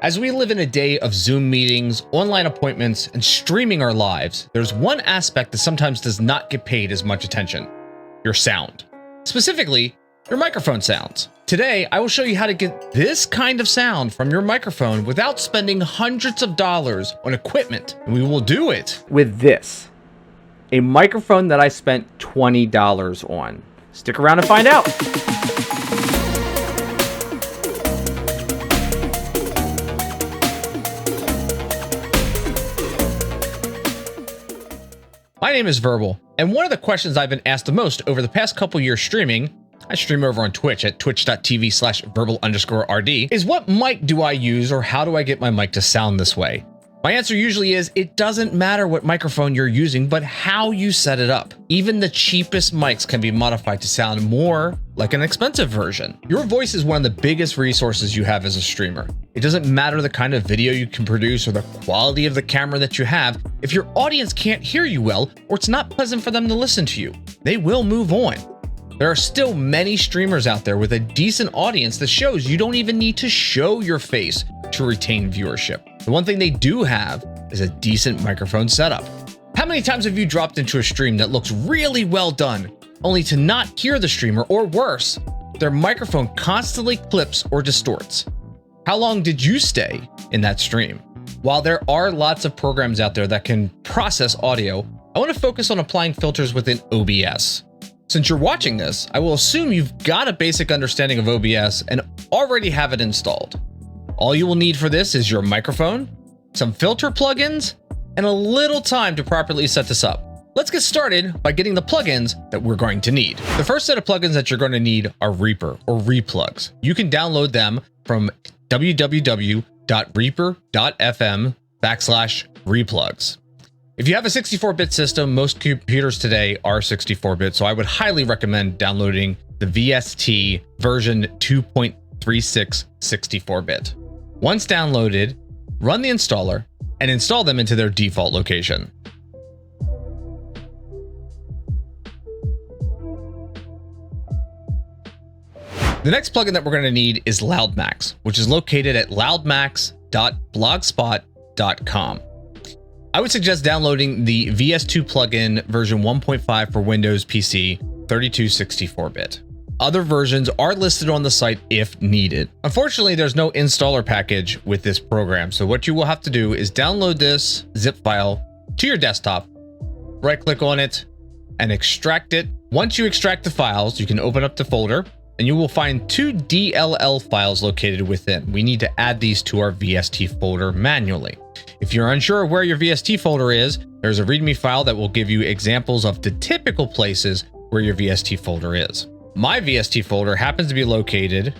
As we live in a day of Zoom meetings, online appointments, and streaming our lives, there's one aspect that sometimes does not get paid as much attention: your sound. Specifically, your microphone sounds. Today, I will show you how to get this kind of sound from your microphone without spending hundreds of dollars on equipment. And we will do it with this, a microphone that I spent $20 on. Stick around and find out. My name is Verbal, and one of the questions I've been asked the most over the past couple years streaming, I stream over on Twitch at twitch.tv/verbal_RD, is what mic do I use or how do I get my mic to sound this way? My answer usually is it doesn't matter what microphone you're using, but how you set it up. Even the cheapest mics can be modified to sound more like an expensive version. Your voice is one of the biggest resources you have as a streamer. It doesn't matter the kind of video you can produce or the quality of the camera that you have. If your audience can't hear you well, or it's not pleasant for them to listen to you, they will move on. There are still many streamers out there with a decent audience that shows you don't even need to show your face to retain viewership. The one thing they do have is a decent microphone setup. How many times have you dropped into a stream that looks really well done, only to not hear the streamer, or worse, their microphone constantly clips or distorts? How long did you stay in that stream? While there are lots of programs out there that can process audio, I want to focus on applying filters within OBS. Since you're watching this, I will assume you've got a basic understanding of OBS and already have it installed. All you will need for this is your microphone, some filter plugins, and a little time to properly set this up. Let's get started by getting the plugins that we're going to need. The first set of plugins that you're going to need are Reaper or Replugs. You can download them from www.reaper.fm/replugs. If you have a 64-bit system, most computers today are 64-bit, so I would highly recommend downloading the VST version 2.36 64-bit. Once downloaded, run the installer and install them into their default location. The next plugin that we're going to need is LoudMax, which is located at loudmax.blogspot.com. I would suggest downloading the VS2 plugin version 1.5 for Windows PC 3264-bit. Other versions are listed on the site if needed. Unfortunately, there's no installer package with this program, so what you will have to do is download this zip file to your desktop, right-click on it, and extract it. Once you extract the files, you can open up the folder, and you will find two DLL files located within. We need to add these to our VST folder manually. If you're unsure of where your VST folder is, there's a README file that will give you examples of the typical places where your VST folder is. My VST folder happens to be located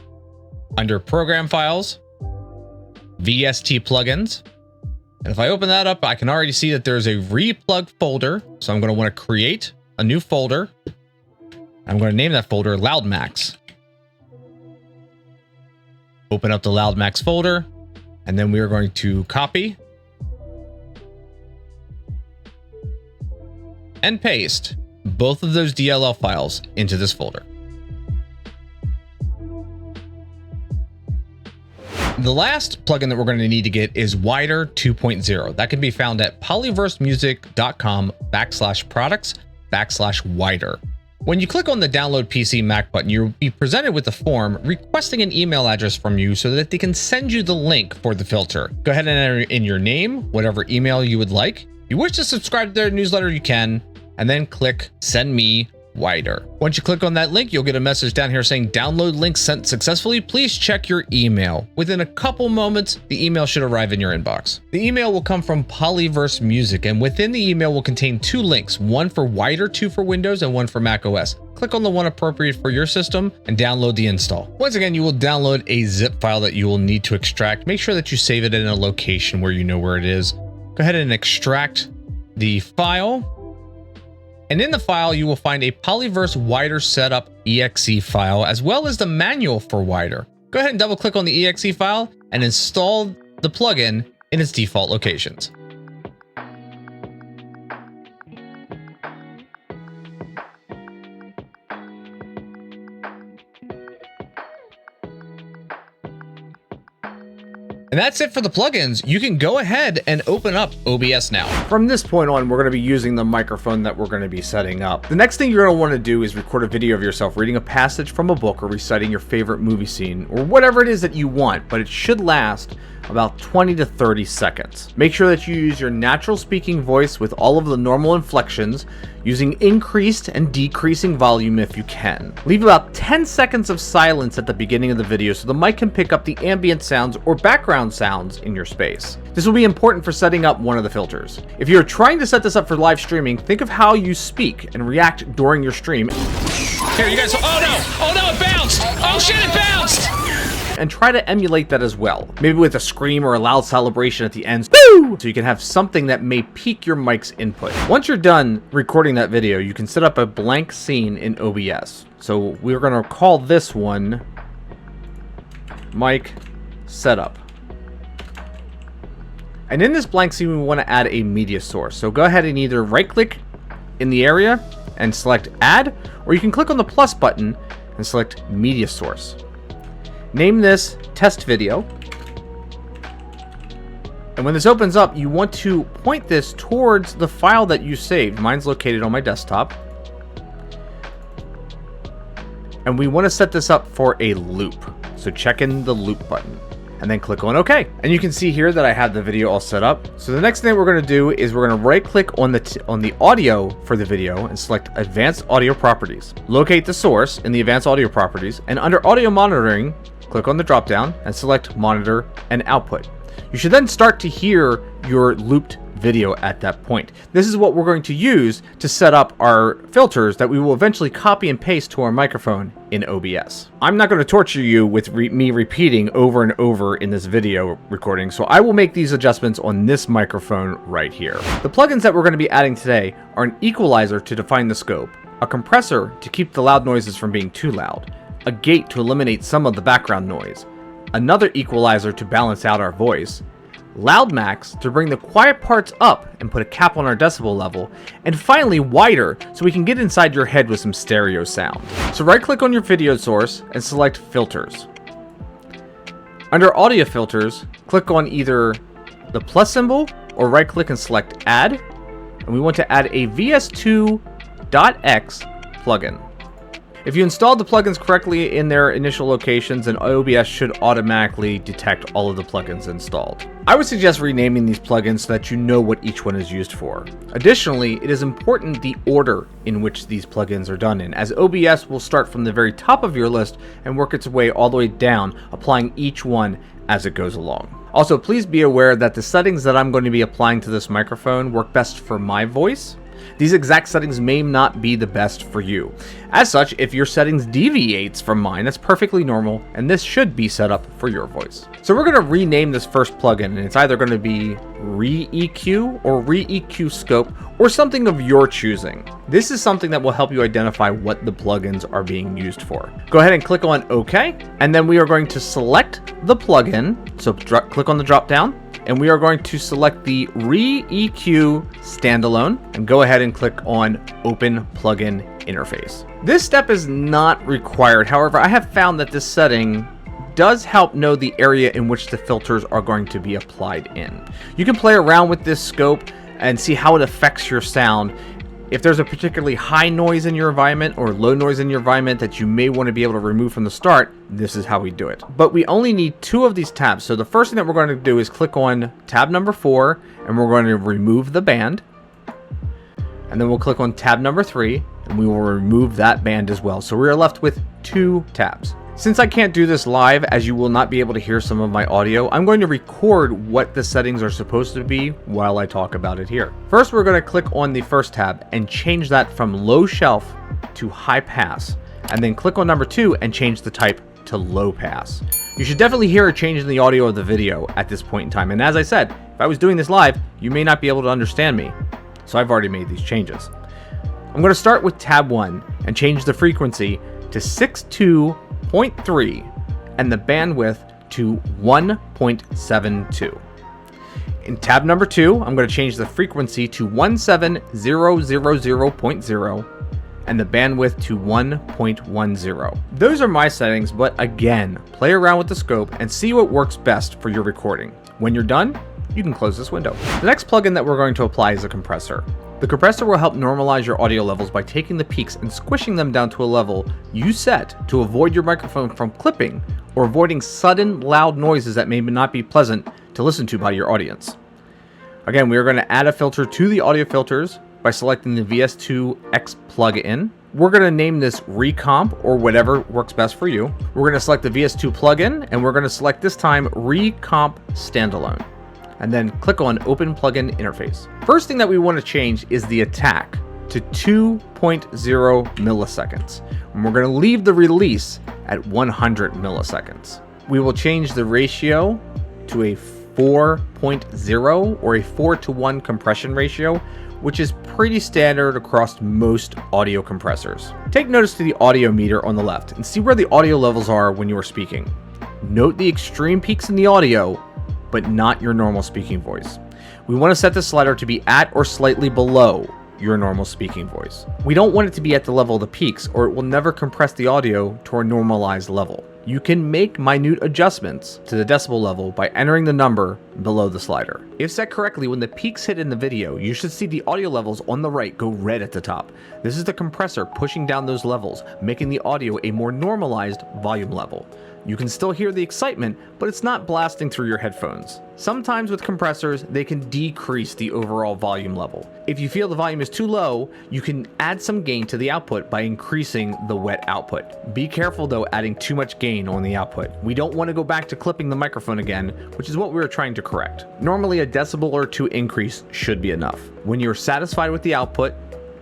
under Program Files, VST Plugins. And if I open that up, I can already see that there's a Replug folder. So I'm going to want to create a new folder. I'm going to name that folder LoudMax. Open up the LoudMax folder, and then we are going to copy and paste both of those DLL files into this folder. The last plugin that we're going to need to get is Wider 2.0. That can be found at polyversemusic.com/products/wider. When you click on the download PC Mac button, you'll be presented with a form requesting an email address from you so that they can send you the link for the filter. Go ahead and enter in your name, whatever email you would like. If you wish to subscribe to their newsletter, you can, and then click Send Me Wider. Once you click on that link, you'll get a message down here saying download link sent successfully. Please check your email. Within a couple moments, the email should arrive in your inbox. The email will come from Polyverse Music, and within the email will contain two links, one for Wider 2 for Windows and one for Mac OS. Click on the one appropriate for your system and download the install. Once again, you will download a zip file that you will need to extract. Make sure that you save it in a location where you know where it is. Go ahead and extract the file. And in the file, you will find a Polyverse Wider Setup exe file, as well as the manual for Wider. Go ahead and double click on the exe file and install the plugin in its default locations. And that's it for the plugins. You can go ahead and open up OBS now. From this point on, we're going to be using the microphone that we're going to be setting up. The next thing you're going to want to do is record a video of yourself reading a passage from a book or reciting your favorite movie scene or whatever it is that you want, but it should last about 20 to 30 seconds. Make sure that you use your natural speaking voice with all of the normal inflections, using increased and decreasing volume if you can. Leave about 10 seconds of silence at the beginning of the video so the mic can pick up the ambient sounds or background sounds in your space. This will be important for setting up one of the filters. If you're trying to set this up for live streaming, think of how you speak and react during your stream. Here, you guys, oh no, it bounced! Oh shit, it bounced! And try to emulate that as well. Maybe with a scream or a loud celebration at the end. Woo! So you can have something that may pique your mic's input. Once you're done recording that video, you can set up a blank scene in OBS. So we're gonna call this one mic setup. And in this blank scene, we want to add a media source. So go ahead and either right click in the area and select add, or you can click on the plus button and select media source. Name this test video. And when this opens up, you want to point this towards the file that you saved. Mine's located on my desktop. And we want to set this up for a loop. So check in the loop button and then click on OK. And you can see here that I have the video all set up. So the next thing we're going to do is we're going to right click on the audio for the video and select Advanced Audio Properties. Locate the source in the Advanced Audio Properties, and under Audio Monitoring, click on the drop down and select Monitor and Output. You should then start to hear your looped video at that point. This is what we're going to use to set up our filters that we will eventually copy and paste to our microphone in OBS. I'm not going to torture you with me repeating over and over in this video recording, so I will make these adjustments on this microphone right here. The plugins that we're going to be adding today are an equalizer to define the scope, a compressor to keep the loud noises from being too loud, a gate to eliminate some of the background noise, another equalizer to balance out our voice, loud max to bring the quiet parts up and put a cap on our decibel level, and finally wider so we can get inside your head with some stereo sound. So right click on your video source and select filters. Under audio filters, click on either the plus symbol or right click and select add, and we want to add a VS2.x plugin. If you installed the plugins correctly in their initial locations, then OBS should automatically detect all of the plugins installed. I would suggest renaming these plugins so that you know what each one is used for. Additionally, it is important the order in which these plugins are done in, as OBS will start from the very top of your list and work its way all the way down, applying each one as it goes along. Also, please be aware that the settings that I'm going to be applying to this microphone work best for my voice. These exact settings may not be the best for you. As such, if your settings deviates from mine, that's perfectly normal, and this should be set up for your voice. So we're going to rename this first plugin, and it's either going to be Re-EQ or Re-EQ Scope, or something of your choosing. This is something that will help you identify what the plugins are being used for. Go ahead and click on OK, and then we are going to select the plugin. So click on the drop down, and we are going to select the Re-EQ standalone and go ahead and click on Open Plugin Interface. This step is not required. However, I have found that this setting does help know the area in which the filters are going to be applied in. You can play around with this scope and see how it affects your sound. If there's a particularly high noise in your environment or low noise in your environment that you may want to be able to remove from the start, this is how we do it. But we only need 2 of these tabs. So the first thing that we're going to do is click on tab number 4, and we're going to remove the band. And then we'll click on tab number 3, and we will remove that band as well. So we're left with 2 tabs. Since I can't do this live, as you will not be able to hear some of my audio, I'm going to record what the settings are supposed to be while I talk about it here. First, we're going to click on the first tab and change that from low shelf to high pass, and then click on number 2 and change the type to low pass. You should definitely hear a change in the audio of the video at this point in time, and as I said, if I was doing this live, you may not be able to understand me, so I've already made these changes. I'm going to start with tab 1 and change the frequency to 62.3 and the bandwidth to 1.72. In tab number 2, I'm going to change the frequency to 17000.0 and the bandwidth to 1.10. Those are my settings, but again, play around with the scope and see what works best for your recording. When you're done, you can close this window. The next plugin that we're going to apply is a compressor. The compressor will help normalize your audio levels by taking the peaks and squishing them down to a level you set to avoid your microphone from clipping or avoiding sudden loud noises that may not be pleasant to listen to by your audience. Again, we are going to add a filter to the audio filters by selecting the VS2X plugin. We're going to name this Recomp or whatever works best for you. We're going to select the VS2 plugin and we're going to select this time Recomp Standalone, and then click on Open Plugin Interface. First thing that we want to change is the attack to 2.0 milliseconds. And we're going to leave the release at 100 milliseconds. We will change the ratio to a 4.0 or a 4:1 compression ratio, which is pretty standard across most audio compressors. Take notice to the audio meter on the left and see where the audio levels are when you are speaking. Note the extreme peaks in the audio, but not your normal speaking voice. We want to set the slider to be at or slightly below your normal speaking voice. We don't want it to be at the level of the peaks, or it will never compress the audio to a normalized level. You can make minute adjustments to the decibel level by entering the number below the slider. If set correctly, when the peaks hit in the video, you should see the audio levels on the right go red at the top. This is the compressor pushing down those levels, making the audio a more normalized volume level. You can still hear the excitement, but it's not blasting through your headphones. Sometimes with compressors, they can decrease the overall volume level. If you feel the volume is too low, you can add some gain to the output by increasing the wet output. Be careful though adding too much gain on the output. We don't want to go back to clipping the microphone again, which is what we were trying to correct. Normally a decibel or two increase should be enough. When you're satisfied with the output,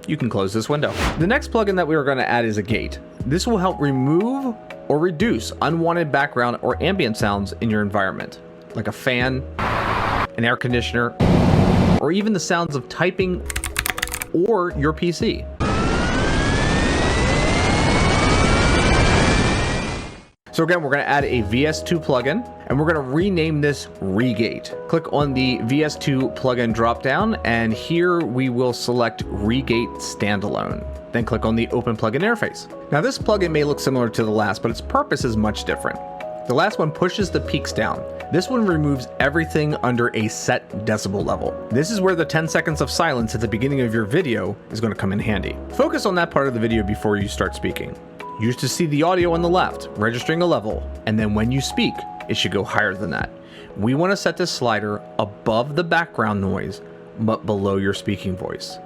you can close this window. The next plugin that we are going to add is a gate. This will help remove or reduce unwanted background or ambient sounds in your environment, like a fan, an air conditioner, or even the sounds of typing or your PC. So again, we're going to add a VS2 plugin and we're going to rename this Regate. Click on the VS2 plugin dropdown and here we will select Regate Standalone. Then click on the Open Plugin Interface. Now this plugin may look similar to the last, but its purpose is much different. The last one pushes the peaks down. This one removes everything under a set decibel level. This is where the 10 seconds of silence at the beginning of your video is going to come in handy. Focus on that part of the video before you start speaking. You should see the audio on the left, registering a level, and then when you speak, it should go higher than that. We want to set this slider above the background noise, but below your speaking voice.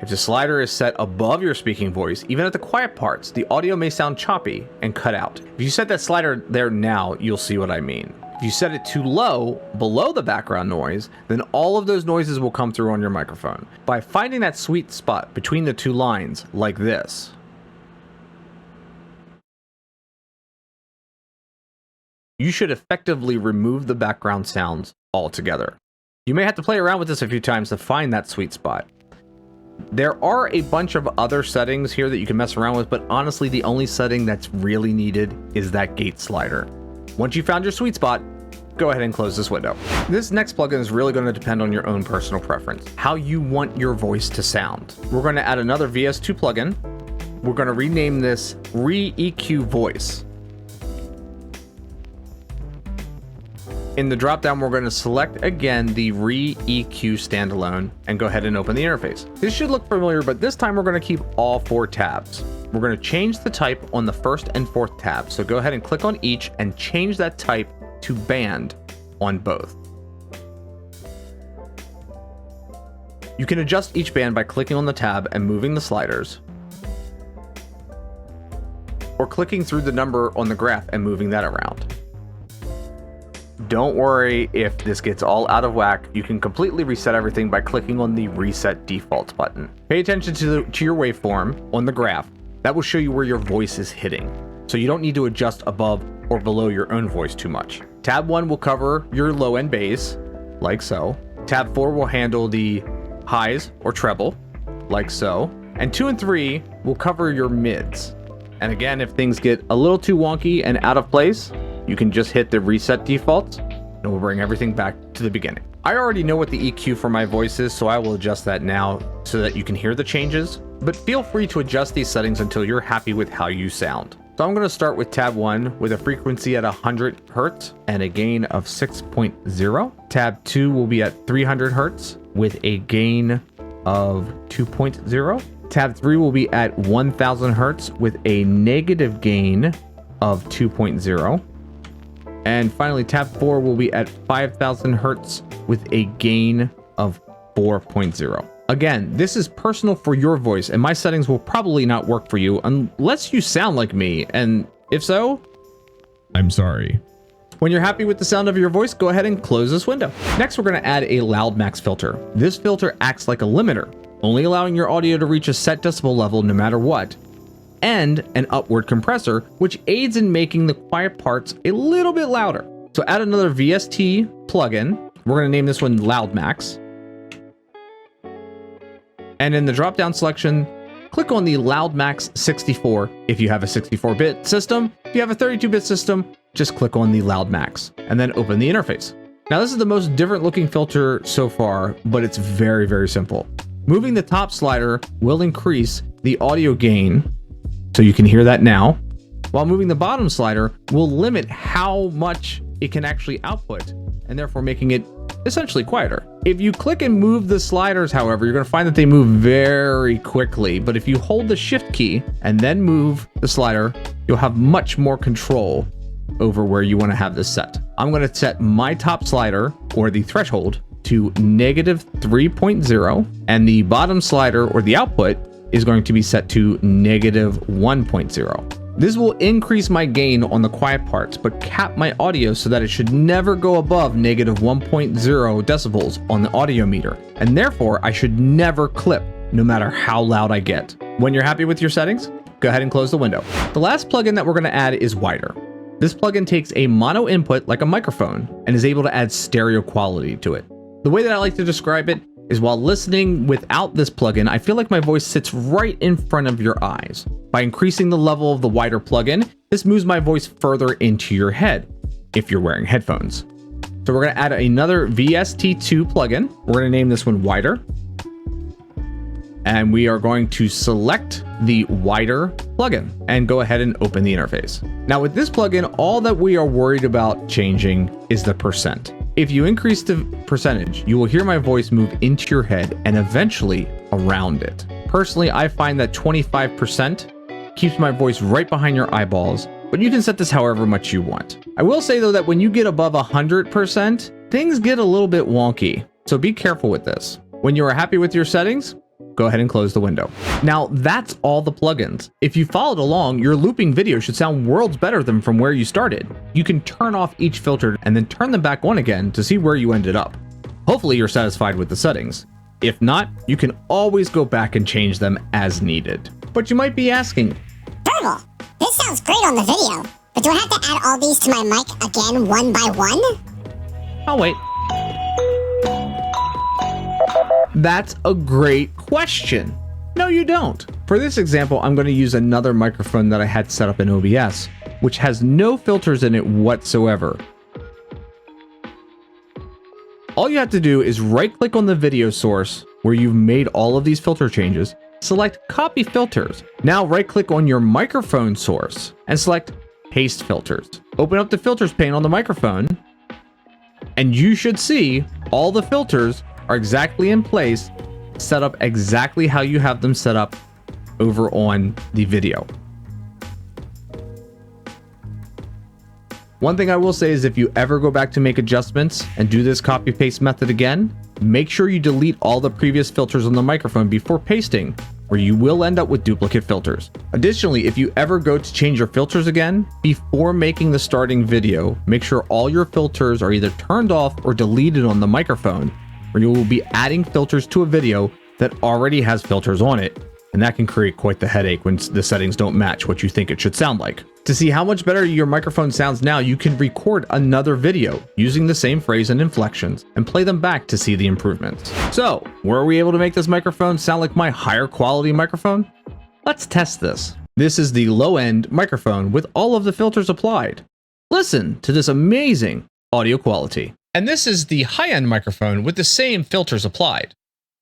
If the slider is set above your speaking voice, even at the quiet parts, the audio may sound choppy and cut out. If you set that slider there now, you'll see what I mean. If you set it too low, below the background noise, then all of those noises will come through on your microphone. By finding that sweet spot between the two lines, like this, you should effectively remove the background sounds altogether. You may have to play around with this a few times to find that sweet spot. There are a bunch of other settings here that you can mess around with, but honestly, the only setting that's really needed is that gate slider. Once you found your sweet spot, go ahead and close this window. This next plugin is really going to depend on your own personal preference, how you want your voice to sound. We're going to add another VS2 plugin. We're going to rename this Re-EQ Voice. In the dropdown, we're going to select again the Re-EQ Standalone and go ahead and open the interface. This should look familiar, but this time we're going to keep all 4 tabs. We're going to change the type on the first and fourth tab. So go ahead and click on each and change that type to band on both. You can adjust each band by clicking on the tab and moving the sliders, or clicking through the number on the graph and moving that around. Don't worry if this gets all out of whack. You can completely reset everything by clicking on the Reset Defaults button. Pay attention to your waveform on the graph. That will show you where your voice is hitting, so you don't need to adjust above or below your own voice too much. Tab 1 will cover your low end bass, like so. Tab 4 will handle the highs or treble, like so. And 2 and 3 will cover your mids. And again, if things get a little too wonky and out of place, you can just hit the Reset Defaults, and we'll bring everything back to the beginning. I already know what the EQ for my voice is, so I will adjust that now so that you can hear the changes, but feel free to adjust these settings until you're happy with how you sound. So I'm going to start with tab 1 with a frequency at 100 Hertz and a gain of 6.0. Tab 2 will be at 300 Hertz with a gain of 2.0. Tab 3 will be at 1000 Hertz with a negative gain of 2.0. And finally, tab 4 will be at 5000 Hertz with a gain of 4.0. Again, this is personal for your voice, and my settings will probably not work for you unless you sound like me, and if so, I'm sorry. When you're happy with the sound of your voice, go ahead and close this window. Next, we're going to add a loud max filter. This filter acts like a limiter, only allowing your audio to reach a set decibel level no matter what, and an upward compressor, which aids in making the quiet parts a little bit louder. So add another VST plugin. We're going to name this one Loud Max. And in the drop-down selection, click on the Loud Max 64 if you have a 64-bit system. If you have a 32-bit system, just click on the Loud Max and then open the interface. Now, this is the most different looking filter so far, but it's very, very simple. Moving the top slider will increase the audio gain, so you can hear that now, while moving the bottom slider will limit how much it can actually output, and therefore making it essentially quieter. If you click and move the sliders, however, you're going to find that they move very quickly, but if you hold the shift key and then move the slider, you'll have much more control over where you want to have this set. I'm going to set my top slider, or the threshold, to -3.0, and the bottom slider, or the output, is going to be set to -1.0. This will increase my gain on the quiet parts, but cap my audio so that it should never go above -1.0 decibels on the audio meter, and therefore I should never clip no matter how loud I get. When you're happy with your settings, go ahead and close the window. The last plugin that we're going to add is Wider. This plugin takes a mono input like a microphone and is able to add stereo quality to it. The way that I like to describe it is while listening without this plugin, I feel like my voice sits right in front of your eyes. By increasing the level of the Wider plugin, this moves my voice further into your head if you're wearing headphones. So we're going to add another VST2 plugin. We're going to name this one Wider. And we are going to select the Wider plugin and go ahead and open the interface. Now with this plugin, all that we are worried about changing is the percent. If you increase the percentage, you will hear my voice move into your head and eventually around it. Personally, I find that 25% keeps my voice right behind your eyeballs, but you can set this however much you want. I will say though that when you get above 100%, things get a little bit wonky, so be careful with this. When you are happy with your settings, go ahead and close the window. Now that's all the plugins. If you followed along, your looping video should sound worlds better than from where you started. You can turn off each filter and then turn them back on again to see where you ended up. Hopefully you're satisfied with the settings. If not, you can always go back and change them as needed. But you might be asking, Turtle, this sounds great on the video, but do I have to add all these to my mic again one by one? I'll wait. That's a great question. No, you don't. For this example, I'm going to use another microphone that I had set up in OBS, which has no filters in it whatsoever. All you have to do is right-click on the video source where you've made all of these filter changes, select Copy Filters. Now right-click on your microphone source and select Paste Filters. Open up the Filters pane on the microphone, and you should see all the filters are exactly in place, set up exactly how you have them set up over on the video. One thing I will say is if you ever go back to make adjustments and do this copy paste method again, make sure you delete all the previous filters on the microphone before pasting, or you will end up with duplicate filters. Additionally, if you ever go to change your filters again, before making the starting video, make sure all your filters are either turned off or deleted on the microphone, or you will be adding filters to a video that already has filters on it, and that can create quite the headache when the settings don't match what you think it should sound like. To see how much better your microphone sounds now, you can record another video using the same phrase and inflections and play them back to see the improvements. So, were we able to make this microphone sound like my higher quality microphone? Let's test this. This is the low-end microphone with all of the filters applied. Listen to this amazing audio quality. And this is the high-end microphone with the same filters applied.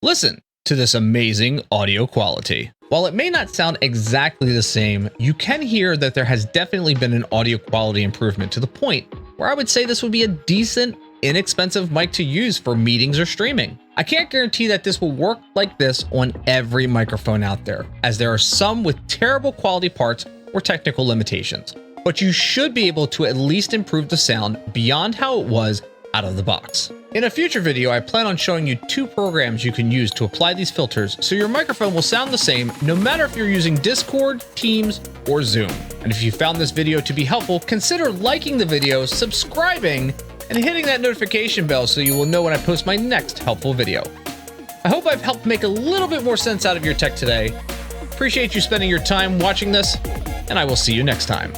Listen to this amazing audio quality. While it may not sound exactly the same, you can hear that there has definitely been an audio quality improvement to the point where I would say this would be a decent, inexpensive mic to use for meetings or streaming. I can't guarantee that this will work like this on every microphone out there, as there are some with terrible quality parts or technical limitations, but you should be able to at least improve the sound beyond how it was out of the box. In a future video, I plan on showing you 2 programs you can use to apply these filters so your microphone will sound the same no matter if you're using Discord, Teams, or Zoom. And if you found this video to be helpful, consider liking the video, subscribing, and hitting that notification bell so you will know when I post my next helpful video. I hope I've helped make a little bit more sense out of your tech today. Appreciate you spending your time watching this, and I will see you next time.